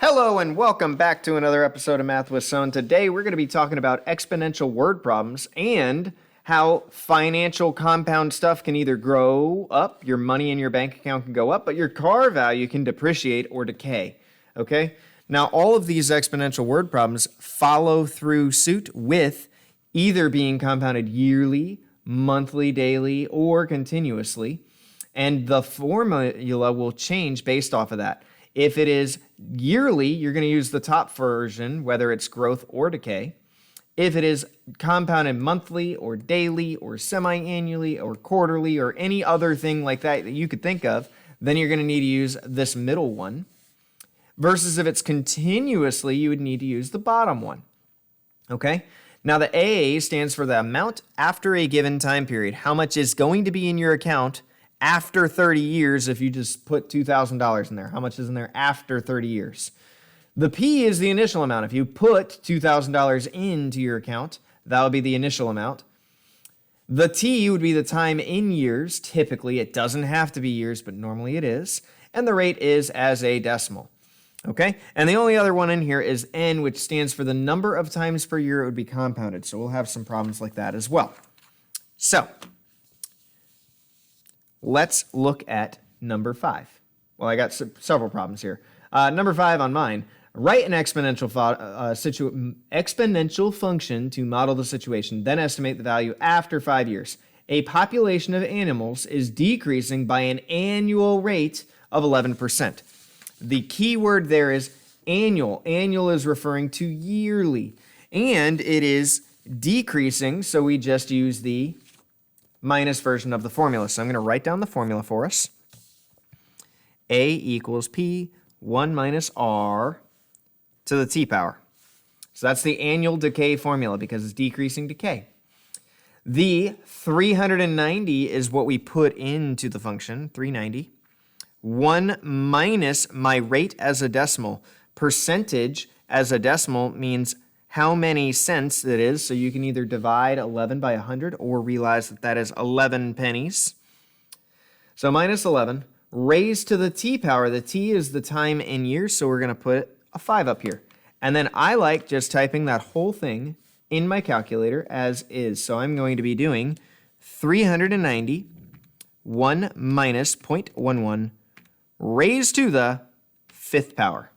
Hello and welcome back to another episode of Math with Son. Today we're going to be talking about exponential word problems and how financial compound stuff can either grow up, your money in your bank account can go up, but your car value can depreciate or decay. Okay? Now all of these exponential word problems follow through suit with either being compounded yearly, monthly, daily, or continuously, and the formula will change based off of that. If it is yearly, you're going to use the top version, whether it's growth or decay. If it is compounded monthly or daily or semi-annually or quarterly or any other thing like that that you could think of, then you're going to need to use this middle one. Versus if it's continuously, you would need to use the bottom one. Okay? Now the A stands for the amount after a given time period. How much is going to be in your account after 30 years if you just put $2,000 in there? How much is in there after 30 years? The P is the initial amount. If you put $2,000 into your account, that would be the initial amount. The T would be the time in years. Typically, it doesn't have to be years, but normally it is. And the rate is as a decimal. Okay? And the only other one in here is N, which stands for the number of times per year it would be compounded. So we'll have some problems like that as well. So let's look at number 5. Well, I got several problems here. Number 5 on mine. Write an exponential function to model the situation, then estimate the value after 5 years. A population of animals is decreasing by an annual rate of 11%. The key word there is annual. Annual is referring to yearly. And it is decreasing, so we just use the minus version of the formula. So I'm going to write down the formula for us. A equals P 1 minus R to the T power. So that's the annual decay formula because it's decreasing decay. The 390 is what we put into the function, 390. 1 minus my rate as a decimal. Percentage as a decimal means how many cents it is, so you can either divide 11 by 100 or realize that that is 11 pennies. So minus 11, raised to the T power. The T is the time in years, so we're going to put a 5 up here. And then I like just typing that whole thing in my calculator as is. So I'm going to be doing 390, 1 minus 0.11, raised to the 5th power.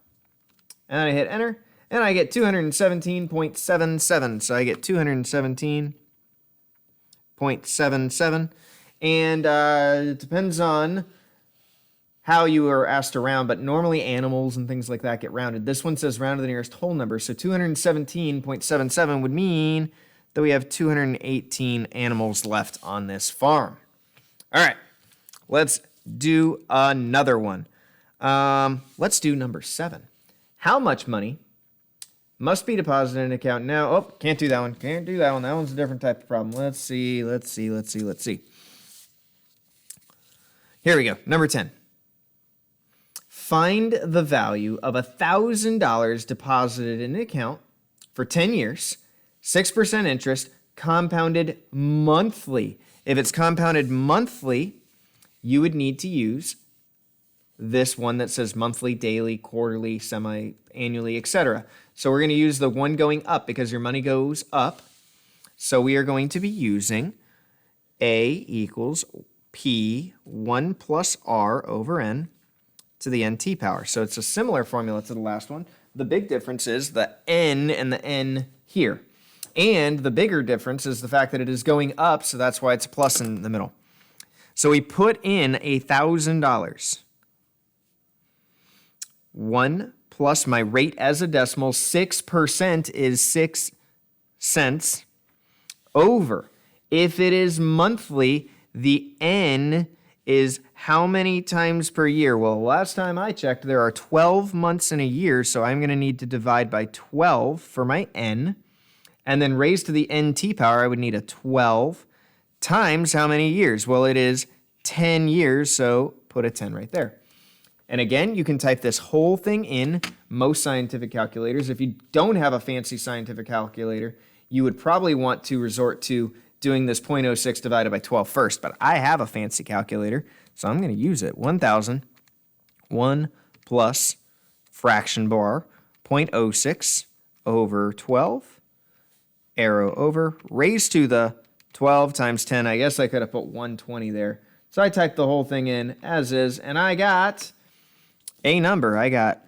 And then I hit enter. And I get 217.77. So I get 217.77. And it depends on how you are asked to round, but normally animals and things like that get rounded. This one says round to the nearest whole number. So 217.77 would mean that we have 218 animals left on this farm. All right, let's do another one. Let's do number 7. How much money must be deposited in an account now? Oh, can't do that one. Can't do that one. That one's a different type of problem. Let's see. Here we go. Number 10. Find the value of $1,000 deposited in an account for 10 years, 6% interest, compounded monthly. If it's compounded monthly, you would need to use this one that says monthly, daily, quarterly, semi-annually, etc. So we're going to use the one going up because your money goes up. So we are going to be using A equals P 1 plus R over N to the NT power. So it's a similar formula to the last one. The big difference is the N and the N here. And the bigger difference is the fact that it is going up, so that's why it's a plus in the middle. So we put in $1,000. 1 plus my rate as a decimal, 6% is 6 cents, over. If it is monthly, the N is how many times per year? Well, last time I checked, there are 12 months in a year, so I'm going to need to divide by 12 for my N. And then raised to the NT power, I would need a 12 times how many years? Well, it is 10 years, so put a 10 right there. And again, you can type this whole thing in most scientific calculators. If you don't have a fancy scientific calculator, you would probably want to resort to doing this 0.06 divided by 12 first. But I have a fancy calculator, so I'm going to use it. 1,000, 1 plus fraction bar, 0.06 over 12, arrow over, raised to the 12 times 10. I guess I could have put 120 there. So I typed the whole thing in as is, and I got a number. I got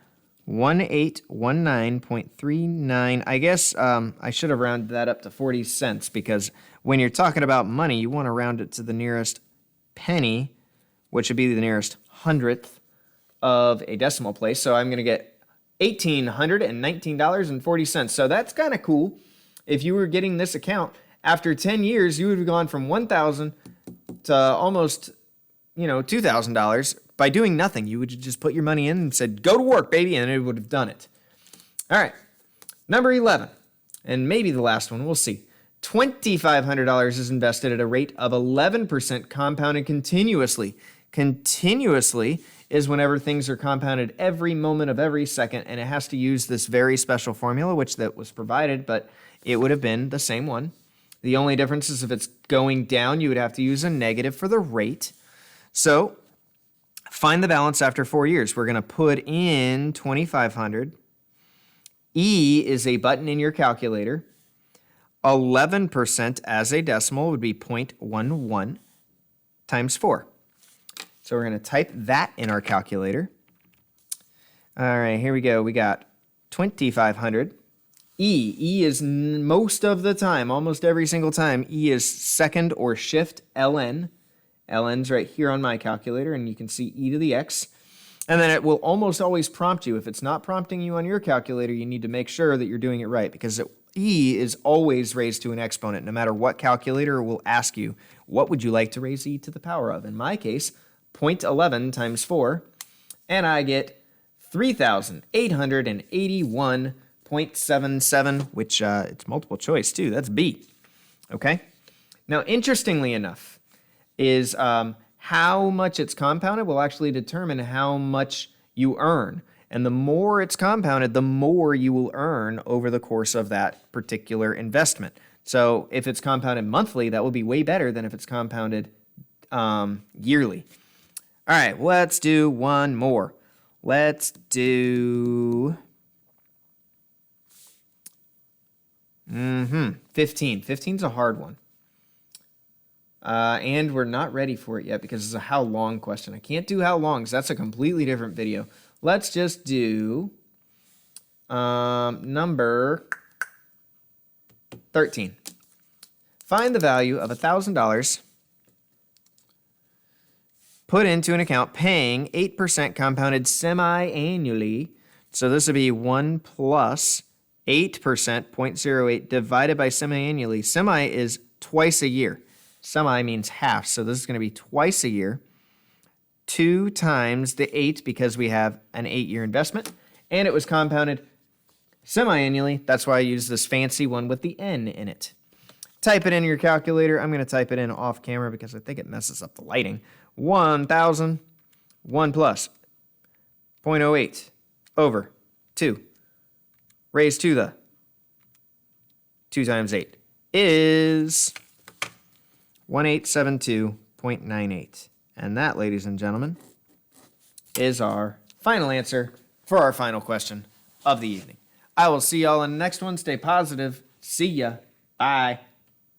1819.39. I guess I should have rounded that up to 40 cents because when you're talking about money, you want to round it to the nearest penny, which would be the nearest hundredth of a decimal place. So I'm going to get $1,819.40. So that's kind of cool. If you were getting this account, after 10 years, you would have gone from $1,000 to almost, $2,000 by doing nothing. You would just put your money in and said, go to work, baby, and it would have done it. All right, number 11, and maybe the last one, we'll see. $2,500 is invested at a rate of 11% compounded continuously. Continuously is whenever things are compounded every moment of every second, and it has to use this very special formula, which that was provided, but it would have been the same one. The only difference is if it's going down, you would have to use a negative for the rate. So find the balance after 4 years. We're going to put in 2,500. E is a button in your calculator. 11% as a decimal would be 0.11 times 4. So we're going to type that in our calculator. All right, here we go. We got 2,500. E is most of the time, almost every single time, E is second or shift ln. Ln's right here on my calculator, and you can see e to the x. And then it will almost always prompt you. If it's not prompting you on your calculator, you need to make sure that you're doing it right because e is always raised to an exponent. No matter what calculator will ask you, what would you like to raise e to the power of? In my case, 0.11 times 4, and I get 3,881.77, which it's multiple choice too. That's B. Okay? Now, interestingly enough, is how much it's compounded will actually determine how much you earn. And the more it's compounded, the more you will earn over the course of that particular investment. So if it's compounded monthly, that will be way better than if it's compounded yearly. All right, let's do one more. Let's do 15. 15's a hard one. And we're not ready for it yet because it's a how long question. I can't do how long because that's a completely different video. Let's just do number 13. Find the value of $1,000 put into an account paying 8% compounded semi-annually. So this would be 1 plus 8%, 0.08, divided by semi-annually. Semi is twice a year. Semi means half, so this is going to be twice a year. 2 times the 8 because we have an 8-year investment. And it was compounded semi-annually. That's why I use this fancy one with the N in it. Type it in your calculator. I'm going to type it in off camera because I think it messes up the lighting. 1,000, 1 plus 0.08 over 2 raised to the 2 times 8 is 1872.98. And that, ladies and gentlemen, is our final answer for our final question of the evening. I will see y'all in the next one. Stay positive. See ya. Bye.